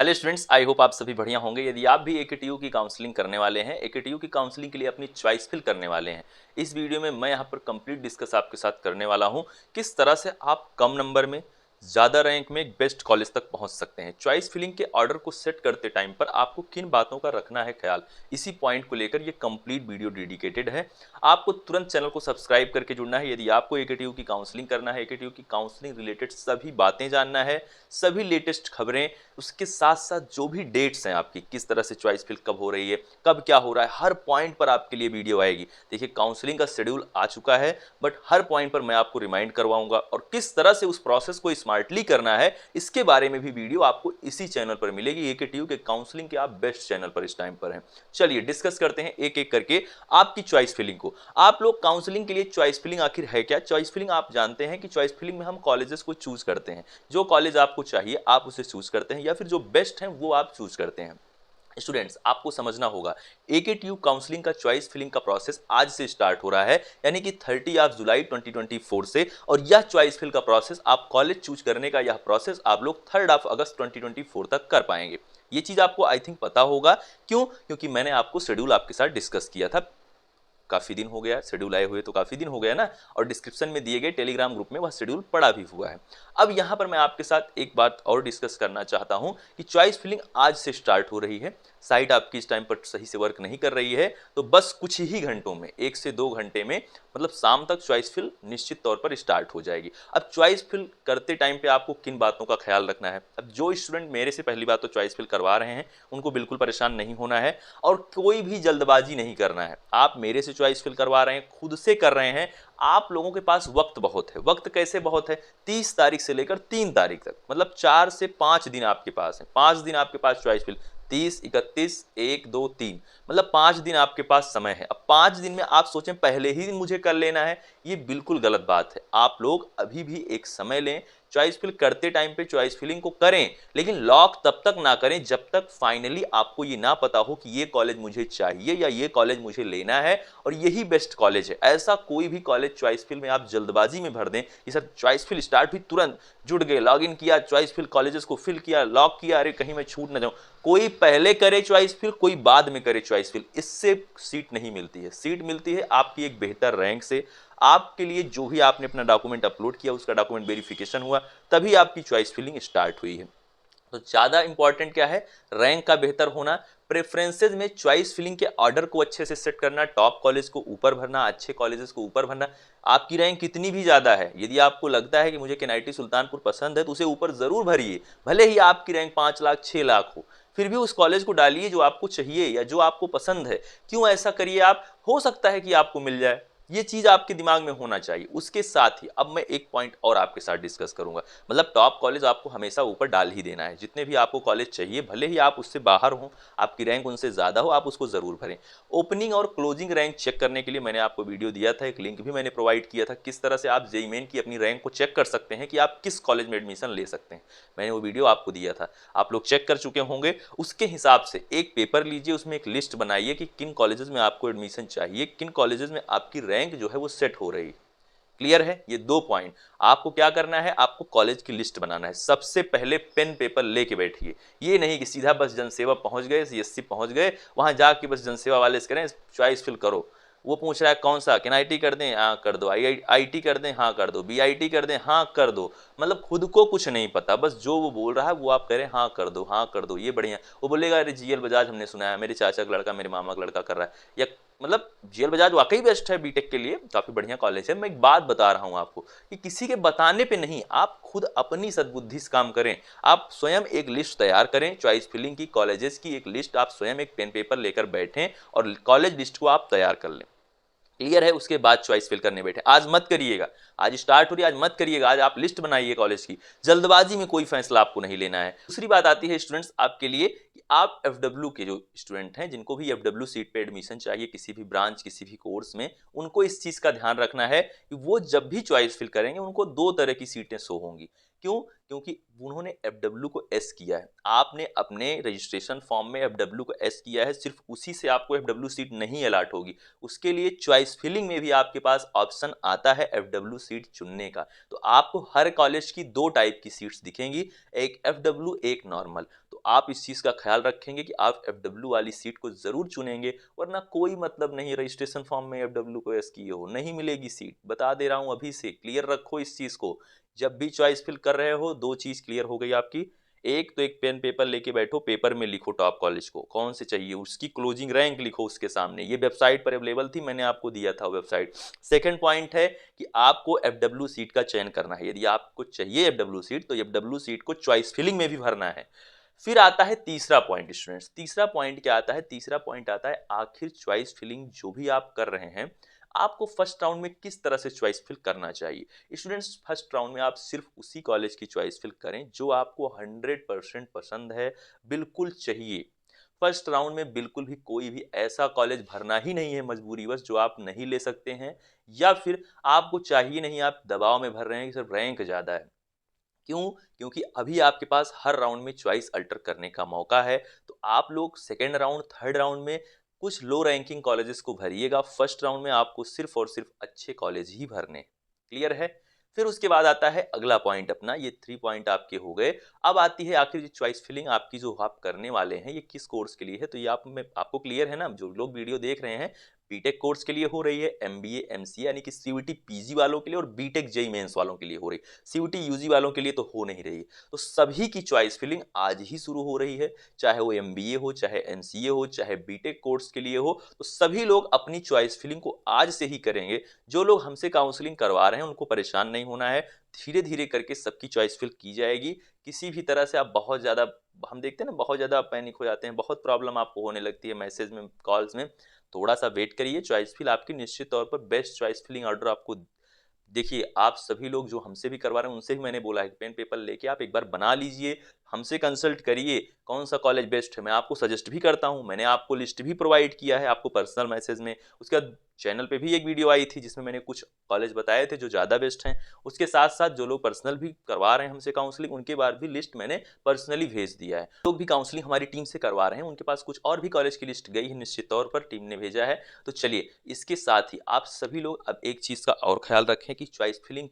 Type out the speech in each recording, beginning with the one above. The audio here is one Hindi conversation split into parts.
हेलो स्टूडेंट्स, आई होप आप सभी बढ़िया होंगे। यदि आप भी एकेटीयू की काउंसलिंग करने वाले हैं, एकेटीयू की काउंसलिंग के लिए अपनी चॉइस फिल करने वाले हैं, इस वीडियो में मैं यहाँ पर कंप्लीट डिस्कस आपके साथ करने वाला हूँ किस तरह से आप कम नंबर में ज़्यादा रैंक में एक बेस्ट कॉलेज तक पहुँच सकते हैं। चॉइस फिलिंग के ऑर्डर को सेट करते टाइम पर आपको किन बातों का रखना है ख्याल, इसी पॉइंट को लेकर ये कंप्लीट वीडियो डेडिकेटेड है। आपको तुरंत चैनल को सब्सक्राइब करके जुड़ना है यदि आपको एकेटीयू की काउंसलिंग करना है, एकेटीयू की काउंसलिंग रिलेटेड सभी बातें जानना है, सभी लेटेस्ट खबरें, उसके साथ साथ जो भी डेट्स हैं आपकी, किस तरह से चॉइस फिल कब हो रही है, कब क्या हो रहा है, हर पॉइंट पर आपके लिए वीडियो आएगी। देखिए, काउंसलिंग का शेड्यूल आ चुका है, बट हर पॉइंट पर मैं आपको रिमाइंड करवाऊंगा और किस तरह से उस प्रोसेस को स्मार्टली करना है इसके बारे में भी वीडियो आपको इसी चैनल पर मिलेगी। एकेटीयू के काउंसलिंग के आप बेस्ट चैनल पर इस टाइम पर हैं। चलिए डिस्कस करते हैं एक एक करके आपकी चॉइस फिलिंग को। आप लोग काउंसलिंग के लिए चॉइस फिलिंग आखिर है क्या? चॉइस फिलिंग आप जानते हैं कि चॉइस फिलिंग में हम कॉलेजेस को चूज करते हैं, जो कॉलेज आपको चाहिए आप उसे चूज करते हैं या फिर जो बेस्ट है वो आप चूज करते हैं। स्टूडेंट्स, आपको समझना होगा, एकेटीयू काउंसलिंग का चॉइस फिलिंग का प्रोसेस आज से स्टार्ट हो रहा है, यानी कि 30 जुलाई 2024 से। और यह चॉइस फिल का प्रोसेस, आप कॉलेज चूज करने का यह प्रोसेस आप लोग 3 अगस्त 2024 तक कर पाएंगे। ये चीज आपको आई थिंक पता होगा। क्यों? क्योंकि मैंने आपको शेड्यूल आपके साथ डिस्कस किया था। काफ़ी दिन हो गया शेड्यूल आए हुए, तो काफ़ी दिन हो गया ना, और डिस्क्रिप्शन में दिए गए टेलीग्राम ग्रुप में वह शेड्यूल पड़ा भी हुआ है। अब यहाँ पर मैं आपके साथ एक बात और डिस्कस करना चाहता हूँ कि चॉइस फिलिंग आज से स्टार्ट हो रही है। साइट आपकी इस टाइम पर सही से वर्क नहीं कर रही है, तो बस कुछ ही घंटों में, 1 से 2 घंटे में, मतलब शाम तक चॉइस फिल निश्चित तौर पर स्टार्ट हो जाएगी। अब चॉइस फिल करते टाइम पे आपको किन बातों का ख्याल रखना है? अब जो स्टूडेंट मेरे से पहली बात तो चॉइस फिल करवा रहे हैं, उनको बिल्कुल परेशान नहीं होना है और कोई भी जल्दबाजी नहीं करना है। आप मेरे से चॉइस फिल करवा रहे हैं, खुद से कर रहे हैं, आप लोगों के पास वक्त बहुत है। वक्त कैसे बहुत है? 30 तारीख से लेकर 3 तारीख तक, मतलब 4 से 5 दिन आपके पास है। 5 दिन आपके पास चॉइस फिल, 30, 31, 1, 2, 3, मतलब 5 दिन आपके पास समय है। अब 5 दिन में आप सोचें पहले ही दिन मुझे कर लेना है, ये बिल्कुल गलत बात है। आप लोग अभी भी एक समय लें, चॉइस फिल करते टाइम पे चॉइस फिलिंग को करें, लेकिन लॉक तब तक ना करें जब तक फाइनली आपको ये ना पता हो कि ये कॉलेज मुझे चाहिए या ये कॉलेज मुझे लेना है और यही बेस्ट कॉलेज है। ऐसा कोई भी कॉलेज चॉइस फिल में आप जल्दबाजी में भर दें कि सर चॉइस फिल स्टार्ट हुई, तुरंत जुड़ गए, लॉग इन किया, चॉइस फिल कॉलेजेस को फिल किया, लॉक किया, अरे कहीं मैं छूट ना जाऊं। कोई पहले करे चॉइस फिल, कोई बाद में करे चॉइस फिल, इससे सीट नहीं मिलती है। सीट मिलती है आपकी एक बेहतर रैंक से। आपके लिए जो भी आपने अपना डॉक्यूमेंट अपलोड किया, उसका डॉक्यूमेंट वेरिफिकेशन हुआ, तभी आपकी चॉइस फिलिंग स्टार्ट हुई है। तो ज़्यादा इंपॉर्टेंट क्या है? रैंक का बेहतर होना। प्रेफरेंसेज में चॉइस फिलिंग के ऑर्डर को अच्छे से सेट करना, टॉप कॉलेज को ऊपर भरना, अच्छे कॉलेजेस को ऊपर भरना। आपकी रैंक कितनी भी ज़्यादा है, यदि आपको लगता है कि मुझे केनाइटी सुल्तानपुर पसंद है, तो उसे ऊपर ज़रूर भरिए, भले ही आपकी रैंक 5 लाख 6 लाख हो, फिर भी उस कॉलेज को डालिए जो आपको चाहिए या जो आपको पसंद है। क्यों ऐसा करिए आप? हो सकता है कि आपको मिल जाए, ये चीज आपके दिमाग में होना चाहिए। उसके साथ ही अब मैं एक पॉइंट और आपके साथ डिस्कस करूंगा, मतलब टॉप कॉलेज आपको हमेशा ऊपर डाल ही देना है। जितने भी आपको कॉलेज चाहिए, भले ही आप उससे बाहर हो, आपकी रैंक उनसे ज्यादा हो, आप उसको जरूर भरें। ओपनिंग और क्लोजिंग रैंक चेक करने के लिए मैंने आपको वीडियो दिया था, एक लिंक भी मैंने प्रोवाइड किया था, किस तरह से आप जेईई मेन की अपनी रैंक को चेक कर सकते हैं कि आप किस कॉलेज में एडमिशन ले सकते हैं। मैंने वो वीडियो आपको दिया था, आप लोग चेक कर चुके होंगे। उसके हिसाब से एक पेपर लीजिए, उसमें एक लिस्ट बनाइए कि किन कॉलेजेस में आपको एडमिशन चाहिए, किन कॉलेजेस में आपकी रैंक जो है वो सेट हो रही। क्लियर है? ये 2 पॉइंट आपको क्या करना है, आपको कॉलेज की लिस्ट बनाना है। सबसे पहले पेन पेपर लेके बैठिए। ये नहीं कि सीधा बस जनसेवा पहुंच गए, सीएससी पहुंच गए, वहां जाके बस जनसेवा वाले से करें चॉइस फिल करो। वो पूछ रहा है कौन सा, एनआईटी कर दें, हाँ कर दो, आईआईटी कर दें, हाँ कर दो, बीआईटी कर दें, हाँ कर दो। मतलब खुद को कुछ नहीं पता, बस जो वो बोल रहा है वो आप करें, हाँ कर दो, हाँ कर दो, ये बढ़िया। वो बोलेगा अरे जीएल बजाज हमने सुना है, मेरे चाचा का लड़का, मेरे मामा का लड़का कर रहा है, या मतलब जीएल बजाज वाकई बेस्ट है बीटेक के लिए, काफी बढ़िया कॉलेज है। मैं एक बात बता रहा हूं आपको कि किसी के बताने पे नहीं, आप खुद अपनी सद्बुद्धि से काम करें। आप स्वयं एक लिस्ट तैयार करें, चॉइस फिलिंग की, कॉलेजेस की एक लिस्ट, आप स्वयं एक पेन पेपर लेकर बैठें और कॉलेज लिस्ट को आप तैयार कर लें। क्लियर है? उसके बाद चॉइस फिल करने बैठे। आज मत करिएगा, आज स्टार्ट हो रही है, आज मत करिएगा, आज आप लिस्ट बनाइए कॉलेज की। जल्दबाजी में कोई फैसला आपको नहीं लेना है। दूसरी बात आती है स्टूडेंट्स आपके लिए कि आप एफडब्ल्यू के जो स्टूडेंट हैं, जिनको भी एफडब्ल्यू सीट पे एडमिशन चाहिए किसी भी ब्रांच किसी भी कोर्स में, उनको इस चीज का ध्यान रखना है कि वो जब भी चॉइस फिल करेंगे उनको 2 तरह की सीटें शो होंगी। क्यों? क्योंकि उन्होंने एफडब्ल्यू को एस किया है, आपने अपने रजिस्ट्रेशन फॉर्म में एफडब्ल्यू को एस किया है, सिर्फ उसी से आपको एफडब्ल्यू सीट नहीं अलॉट होगी। उसके लिए चॉइस फिलिंग में भी आपके पास ऑप्शन आता है एफडब्ल्यू सीट चुनने का। तो आपको हर कॉलेज की 2 टाइप की सीट्स दिखेंगी, एक एफडब्ल्यू एक नॉर्मल। तो आप इस चीज़ का ख्याल रखेंगे कि आप FW वाली सीट को ज़रूर चुनेंगे, वरना कोई मतलब नहीं रजिस्ट्रेशन फॉर्म में FW को एस किए हो, नहीं मिलेगी सीट। बता दे रहा हूँ अभी से, क्लियर रखो इस चीज़ को। जब भी चॉइस फिल कर रहे हो, 2 चीज़ क्लियर हो गई आपकी। एक तो एक पेन पेपर लेके बैठो, पेपर में लिखो टॉप कॉलेज को कौन से चाहिए, उसकी क्लोजिंग रैंक लिखो उसके सामने। ये वेबसाइट पर अवेलेबल थी, मैंने आपको दिया था वेबसाइट। सेकंड पॉइंट है कि आपको FW सीट का चयन करना है। यदि आपको चाहिए FW सीट, तो FW सीट को चॉइस फिलिंग में भी भरना है। फिर आता है तीसरा पॉइंट स्टूडेंट्स। तीसरा पॉइंट क्या आता है? तीसरा पॉइंट आता है आखिर चॉइस फिलिंग जो भी आप कर रहे हैं, आपको फर्स्ट राउंड में किस तरह से चॉइस फिल करना चाहिए। स्टूडेंट्स, फर्स्ट राउंड में आप सिर्फ उसी कॉलेज की चॉइस फिल करें जो आपको 100% पसंद है, बिल्कुल चाहिए। फर्स्ट राउंड में बिल्कुल भी कोई भी ऐसा कॉलेज भरना ही नहीं है मजबूरीवश जो आप नहीं ले सकते हैं, या फिर आपको चाहिए नहीं, आप दबाव में भर रहे हैं कि सिर्फ रैंक ज़्यादा है। क्यों? क्योंकि अभी आपके पास हर राउंड में चॉइस अल्टर करने का मौका है। तो आप लोग सेकेंड राउंड, थर्ड राउंड में कुछ लो रैंकिंग कॉलेजेस को भरिएगा। फर्स्ट राउंड में आपको सिर्फ और सिर्फ अच्छे कॉलेज ही भरने। क्लियर है? फिर उसके बाद आता है अगला पॉइंट अपना। ये 3 पॉइंट आपके हो गए। अब आती है आखिर जो चॉइस फिलिंग आपकी जो आप करने वाले हैं, ये किस कोर्स के लिए है। तो ये आपको क्लियर है ना? जो लोग वीडियो देख रहे हैं, बीटेक कोर्स के लिए हो रही है, MBA MCA यानी कि CVT PG वालों के लिए, और बीटेक JEE मेंस वालों के लिए हो रही है। CVT UG वालों के लिए तो हो नहीं रही। तो सभी की चॉइस फिलिंग आज ही शुरू हो रही है, चाहे वो MBA हो, चाहे MCA हो, चाहे बीटेक कोर्स के लिए हो। तो सभी लोग अपनी चॉइस फिलिंग को आज से ही करेंगे। जो लोग हमसे काउंसलिंग करवा रहे हैं उनको परेशान नहीं होना है, धीरे धीरे करके सबकी चॉइस फिल की जाएगी। किसी भी तरह से आप बहुत ज़्यादा, हम देखते हैं ना, बहुत ज़्यादा पैनिक हो जाते हैं, बहुत प्रॉब्लम आपको होने लगती है मैसेज में, कॉल्स में। थोड़ा सा वेट करिए, चॉइस फिल आपकी निश्चित तौर पर बेस्ट चॉइस फिलिंग ऑर्डर आपको। देखिए, आप सभी लोग जो हमसे भी करवा रहे हैं उनसे भी मैंने बोला है कि पेन पेपर लेके आप एक बार बना लीजिए, हमसे कंसल्ट करिए, कौन सा कॉलेज बेस्ट है। मैं आपको सजेस्ट भी करता हूं, मैंने आपको लिस्ट भी प्रोवाइड किया है आपको पर्सनल मैसेज में। उसके बाद चैनल पे भी एक वीडियो आई थी जिसमें मैंने कुछ कॉलेज बताए थे जो ज़्यादा बेस्ट हैं। उसके साथ साथ जो लोग पर्सनल भी करवा रहे हैं हमसे काउंसलिंग, उनके बाद भी लिस्ट मैंने पर्सनली भेज दिया है। लोग भी काउंसलिंग हमारी टीम से करवा रहे हैं, उनके पास कुछ और भी कॉलेज की लिस्ट गई है निश्चित तौर पर, टीम ने भेजा है। तो चलिए, इसके साथ ही आप सभी लोग अब एक चीज़ का और ख्याल रखें कि चॉइस फिलिंग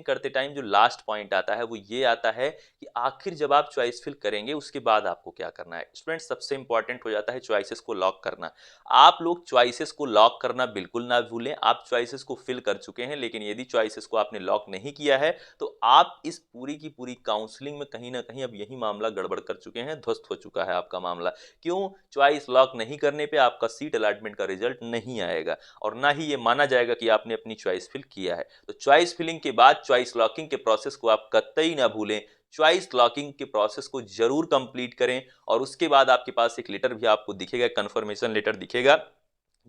करते टाइम जो लास्ट पॉइंट आता है वो ये आता है कि आखिर जब आप चॉइस फिल करेंगे उसके बाद आपको क्या करना है। स्टूडेंट्स, सबसे इंपॉर्टेंट हो जाता है चॉइसेस को लॉक करना। आप लोग चॉइसेस को लॉक करना बिल्कुल ना भूलें। आप चॉइसेस को फिल कर चुके हैं, लेकिन यदि चॉइसेस को आपने लॉक नहीं किया है तो आप इस पूरी की पूरी काउंसलिंग में कहीं ना कहीं अब यही मामला गड़बड़ कर चुके हैं, ध्वस्त हो चुका है आपका मामला। क्यों? चॉइस लॉक नहीं करने पे आपका सीट अलॉटमेंट का रिजल्ट नहीं आएगा, और ना ही ये माना जाएगा कि आपने अपनी चॉइस फिल किया है। तो चॉइस फिलिंग के बाद चॉइस लॉकिंग के प्रोसेस को आप कतई ना भूलें। चॉइस लॉकिंग के प्रोसेस को जरूर कंप्लीट करें, और उसके बाद आपके पास एक लेटर भी आपको दिखेगा, कंफर्मेशन लेटर दिखेगा,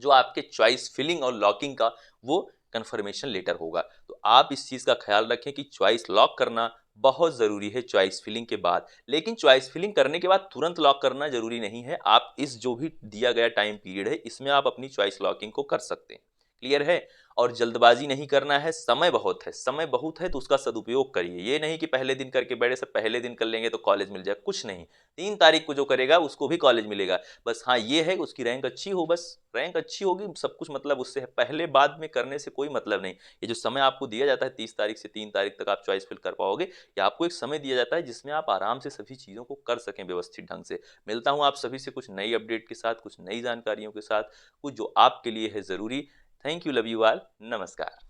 जो आपके चॉइस फिलिंग और लॉकिंग का वो कंफर्मेशन लेटर होगा। तो आप इस चीज़ का ख्याल रखें कि चॉइस लॉक करना बहुत ज़रूरी है चॉइस फिलिंग के बाद। लेकिन चॉइस फिलिंग करने के बाद तुरंत लॉक करना ज़रूरी नहीं है। आप इस जो भी दिया गया टाइम पीरियड है, इसमें आप अपनी चॉइस लॉकिंग को कर सकते हैं। क्लियर है? और जल्दबाजी नहीं करना है, समय बहुत है, समय बहुत है तो उसका सदुपयोग करिए। ये नहीं कि पहले दिन करके बैठे, सब पहले दिन कर लेंगे तो कॉलेज मिल जाए, कुछ नहीं। 3 तारीख को जो करेगा उसको भी कॉलेज मिलेगा। बस हाँ, ये है उसकी रैंक अच्छी हो, बस रैंक अच्छी होगी, सब कुछ मतलब उससे है। पहले बाद में करने से कोई मतलब नहीं। ये जो समय आपको दिया जाता है 30 तारीख से 3 तारीख तक आप चॉइस फिल कर पाओगे, या आपको एक समय दिया जाता है जिसमें आप आराम से सभी चीज़ों को कर सकें व्यवस्थित ढंग से। मिलता हूँ आप सभी से कुछ नई अपडेट के साथ, कुछ नई जानकारियों के साथ, कुछ जो आपके लिए है ज़रूरी। Thank you, love you all, नमस्कार।